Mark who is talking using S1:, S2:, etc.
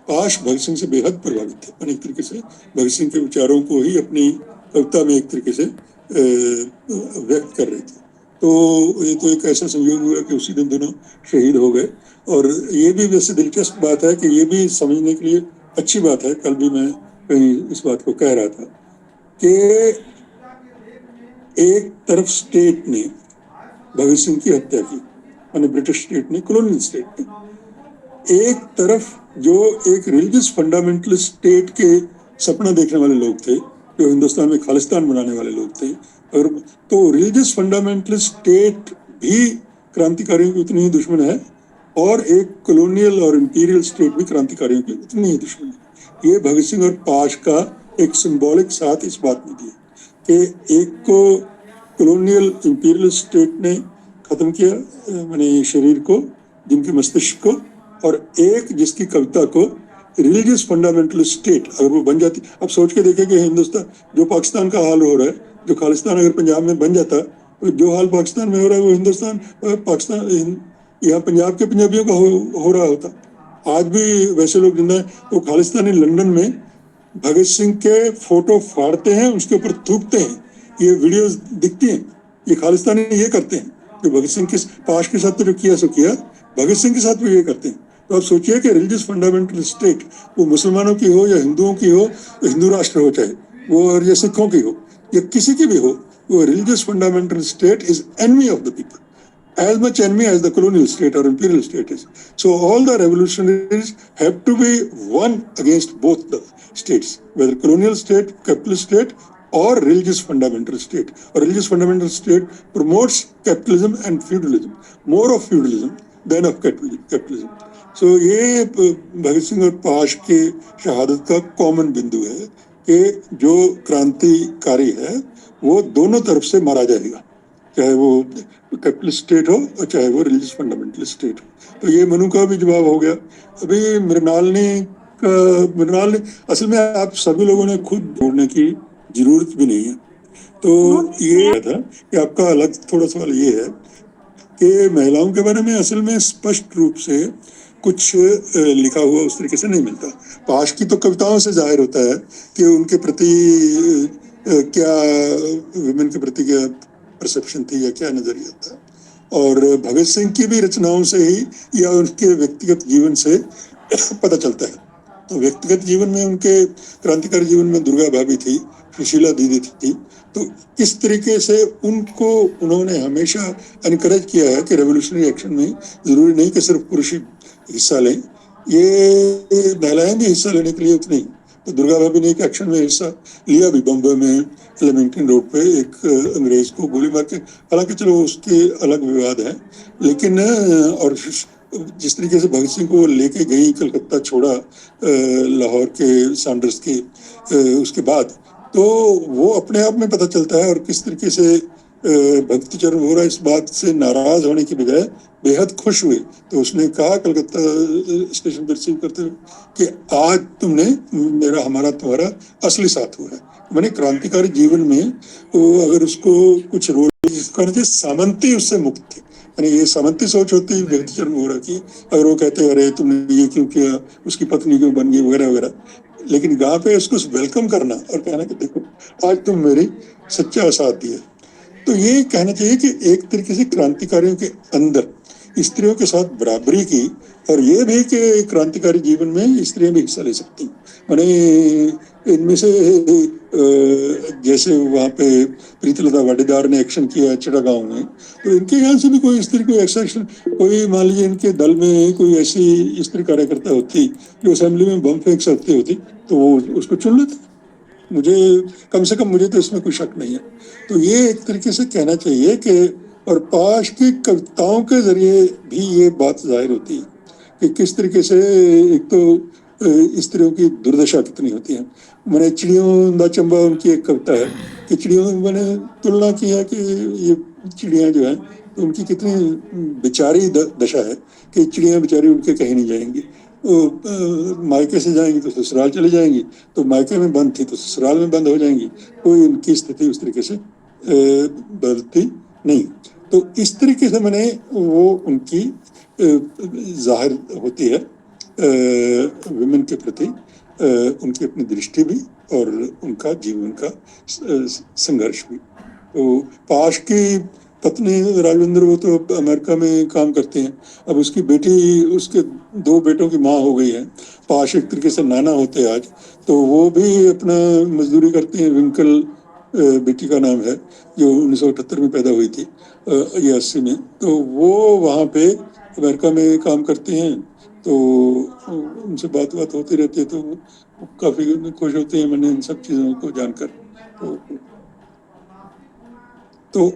S1: पाश भगत सिंह से बेहद प्रभावित थे। अनेक तरीके से भगत सिंह के विचारों को ही अपनी कविता में एक तरीके से व्यक्त कर रहे थे। तो ये तो एक ऐसा संयोग हुआ कि उसी दिन दोनों शहीद हो गए। और ये भी वैसे दिलचस्प बात है कि ये भी समझने के लिए अच्छी बात है, कल भी मैं कहीं इस बात को कह रहा था कि एक तरफ स्टेट ने भगत सिंह की हत्या की, माने ब्रिटिश स्टेट ने, कॉलोनियल स्टेट ने। एक तरफ जो एक रिलीजियस फंडामेंटलिस्ट स्टेट के सपना देखने वाले लोग थे, जो हिंदुस्तान में खालिस्तान बनाने वाले लोग थे, और तो रिलीजियस फंडामेंटलिस्ट स्टेट भी क्रांतिकारियों की उतनी ही दुश्मन है, और एक कॉलोनियल और इंपीरियल स्टेट भी क्रांतिकारियों की उतनी ही दुश्मन है। ये भगत सिंह और पाश का एक सिंबॉलिक साथ इस बात में दिया कि एक को कॉलोनियल इंपीरियल स्टेट ने खत्म किया, माने शरीर को, जिनके मस्तिष्क को, और एक जिसकी कविता को रिलीजियस फंडामेंटल स्टेट अगर वो बन जाती। अब सोच के देखें कि हिंदुस्तान, जो पाकिस्तान का हाल हो रहा है, जो खालिस्तान अगर पंजाब में बन जाता, तो जो हाल पाकिस्तान में हो रहा है वो हिंदुस्तान पाकिस्तान यहाँ पंजाब के पंजाबियों का हो रहा होता। आज भी वैसे लोग जिंदा है, वो खालिस्तानी लंदन में भगत सिंह के फोटो फाड़ते हैं, उसके ऊपर थूकते हैं। ये वीडियोस दिखती हैं, ये खालिस्तानी ये करते हैं। जो भगत सिंह के पाश के साथ तो जो किया सो किया, भगत सिंह के साथ भी ये करते हैं। तो आप सोचिए कि रिलीजियस फंडामेंटल स्टेट, वो मुसलमानों की हो या हिंदुओं की हो, हिंदू राष्ट्र हो चाहे वो, और या सिखों की हो या किसी की भी हो, वो religious fundamental state is enemy of the people, as much enemy as the colonial state or imperial state is. So all the revolutionaries have to be one against both the states, whether colonial state, capitalist state, or religious fundamental state. Or religious fundamental state promotes capitalism and feudalism, more of feudalism than of capitalism. So ये भगत सिंह और पाश के शहादत का common बिंदु है कि जो क्रांतिकारी है वो दोनों तरफ से मारा जाएगा, चाहे वो कैपिटलिस्ट स्टेट हो और चाहे वो रिलीजियस फंडामेंटल स्टेट हो। तो ये मनु का भी जवाब हो गया। अभी मृणाल ने असल में आप सभी लोगों ने खुद जोड़ने की जरूरत भी नहीं है। तो ये था कि आपका अलग थोड़ा सवाल ये है कि महिलाओं के बारे में असल में स्पष्ट रूप से कुछ लिखा हुआ उस तरीके से नहीं मिलता। पाश की तो कविताओं से जाहिर होता है कि उनके प्रति क्या, विमेन के प्रति क्या परसेप्शन थी या क्या नजरिया था। और भगत सिंह की भी रचनाओं से ही या उनके व्यक्तिगत जीवन से पता चलता है। तो व्यक्तिगत जीवन में, उनके क्रांतिकारी जीवन में दुर्गा भाभी थी, सुशीला दीदी थी। तो इस तरीके से उनको उन्होंने हमेशा एनकरेज किया है कि रेवोल्यूशनरी एक्शन में जरूरी नहीं कि सिर्फ पुरुष हिस्सा लें, ये महिलाएं भी हिस्सा लेने के लिए उतनी। तो दुर्गा भाभी ने एक एक्शन में हिस्सा लिया भी, बम्बई में एलिमेंटन रोड पे एक अंग्रेज को गोली मार के, हालांकि चलो उसके अलग विवाद है, लेकिन और जिस तरीके से भगत सिंह को लेके गई, कलकत्ता छोड़ा लाहौर के सैंडर्स के उसके बाद, तो वो अपने आप में पता चलता है। और किस तरीके से भक्ति चरण वोरा इस बात से नाराज होने की बजाय बेहद खुश हुए। तो उसने कहा कलकत्ता स्टेशन पर रिसीव करते हुए कि आज तुमने मेरा, हमारा, तुम्हारा असली साथ हुआ है। मैंने क्रांतिकारी जीवन में तो अगर उसको कुछ रोल करना चाहिए, सामंती उससे मुक्त थे। यानी ये सामंती सोच होती भक्ति चरण वोरा की, अगर वो कहते अरे तुमने ये क्यों किया, उसकी पत्नी क्यों बन गई, वगैरह वगैरह। लेकिन गांव पे उसको वेलकम करना और कहना कि देखो आज तुम मेरी सच्चा साथ दिया। तो ये कहना चाहिए कि एक तरीके से क्रांतिकारियों के अंदर स्त्रियों के साथ बराबरी की, और ये भी कि क्रांतिकारी जीवन में स्त्रियां भी हिस्सा ले सकती। माने इनमें से जैसे वहाँ पे प्रीतिलता वाडेदार ने एक्शन किया चिड़ागांव में, तो इनके यहाँ से भी कोई स्त्री को एक्शन, कोई मान लीजिए इनके दल में कोई ऐसी स्त्री कार्यकर्ता होती जो असेंबली में बम फेंक सकती होती, तो वो उसको चुन लेते। मुझे कम से कम मुझे तो इसमें कोई शक नहीं है। तो ये एक तरीके से कहना चाहिए कि, और पाश की कविताओं के जरिए भी ये बात जाहिर होती है कि किस तरीके से एक तो स्त्रियों की दुर्दशा कितनी होती है। मैंने चिड़ियों दा चंबा उनकी एक कविता है कि चिड़ियों, मैंने तुलना की है कि ये चिड़ियाँ जो हैं तो उनकी कितनी बेचारी दशा है कि चिड़ियाँ बेचारी उनके कहीं नहीं जाएंगी। मायके से जाएंगी तो ससुराल चले जाएंगी, तो मायके में बंद थी तो ससुराल में बंद हो जाएंगी। कोई उनकी स्थिति उस तरीके से बदलती नहीं। तो इस तरीके से मैंने वो उनकी जाहिर होती है। विमेन के प्रति उनकी अपनी दृष्टि भी और उनका जीवन का संघर्ष भी। तो पाश की पत्नी राजविंदर, वो तो अमेरिका में काम करते हैं। अब उसकी बेटी, उसके 2 बेटों की माँ हो गई है। पाश एक तरीके से नाना होते हैं आज। तो वो भी अपना मजदूरी करते हैं। विंकल बेटी का नाम है, जो 1978 में पैदा हुई थी, या 80 में। तो वो वहाँ पे अमेरिका में काम करते हैं। तो उनसे बात होती रहती है, तो काफी खुश होते हैं मैंने इन सब चीजों को जानकर। तो